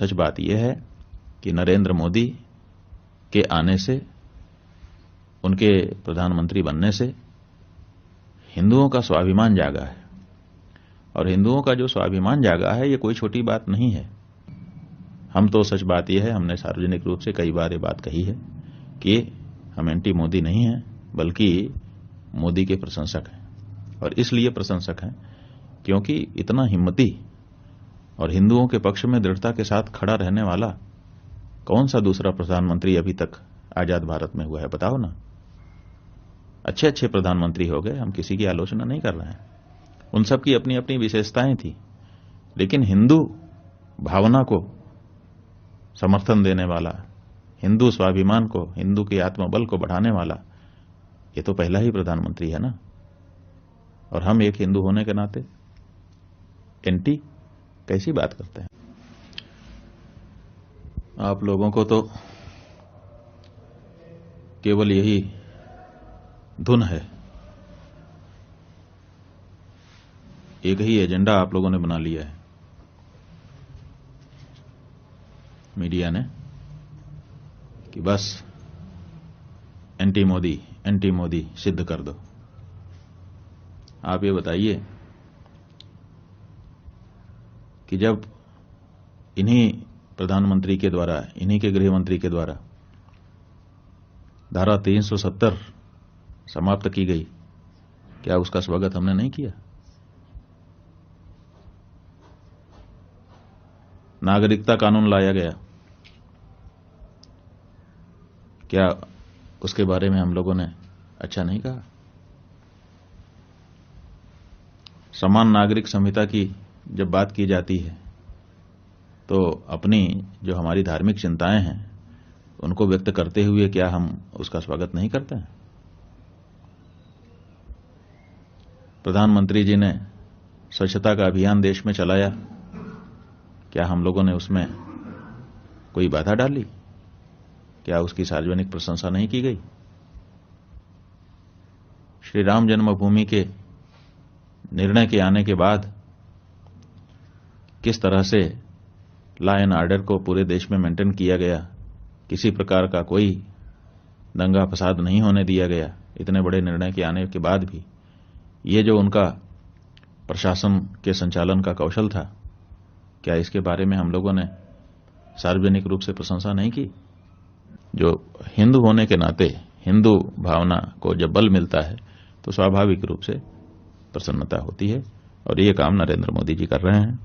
सच बात यह है कि नरेंद्र मोदी के आने से, उनके प्रधानमंत्री बनने से हिंदुओं का स्वाभिमान जागा है। और हिंदुओं का जो स्वाभिमान जागा है, ये कोई छोटी बात नहीं है। हम तो सच बात यह है, हमने सार्वजनिक रूप से कई बार ये बात कही है कि हम एंटी मोदी नहीं हैं, बल्कि मोदी के प्रशंसक हैं। और इसलिए प्रशंसक हैं क्योंकि इतना हिम्मती और हिंदुओं के पक्ष में दृढ़ता के साथ खड़ा रहने वाला कौन सा दूसरा प्रधानमंत्री अभी तक आजाद भारत में हुआ है, बताओ ना। अच्छे अच्छे प्रधानमंत्री हो गए, हम किसी की आलोचना नहीं कर रहे हैं, उन सब की अपनी अपनी विशेषताएं थी, लेकिन हिंदू भावना को समर्थन देने वाला, हिंदू स्वाभिमान को, हिंदू के आत्मबल को बढ़ाने वाला, ये तो पहला ही प्रधानमंत्री है ना। और हम एक हिंदू होने के नाते एंटी कैसी बात करते हैं। आप लोगों को तो केवल यही धुन है, एक ही एजेंडा आप लोगों ने बना लिया है, मीडिया ने, कि बस एंटी मोदी सिद्ध कर दो। आप ये बताइए कि जब इन्हीं प्रधानमंत्री के द्वारा, इन्हीं के गृह मंत्री के द्वारा धारा 370 समाप्त की गई, क्या उसका स्वागत हमने नहीं किया? नागरिकता कानून लाया गया, क्या उसके बारे में हम लोगों ने अच्छा नहीं कहा? समान नागरिक संहिता की जब बात की जाती है तो अपनी जो हमारी धार्मिक चिंताएं हैं उनको व्यक्त करते हुए क्या हम उसका स्वागत नहीं करते हैं? प्रधानमंत्री जी ने स्वच्छता का अभियान देश में चलाया, क्या हम लोगों ने उसमें कोई बाधा डाली? क्या उसकी सार्वजनिक प्रशंसा नहीं की गई? श्री राम जन्मभूमि के निर्णय के आने के बाद किस तरह से लॉ एंड ऑर्डर को पूरे देश में मेंटेन किया गया, किसी प्रकार का कोई दंगा फसाद नहीं होने दिया गया, इतने बड़े निर्णय के आने के बाद भी ये जो उनका प्रशासन के संचालन का कौशल था, क्या इसके बारे में हम लोगों ने सार्वजनिक रूप से प्रशंसा नहीं की? जो हिंदू होने के नाते हिंदू भावना को जब बल मिलता है तो स्वाभाविक रूप से प्रसन्नता होती है, और ये काम नरेंद्र मोदी जी कर रहे हैं।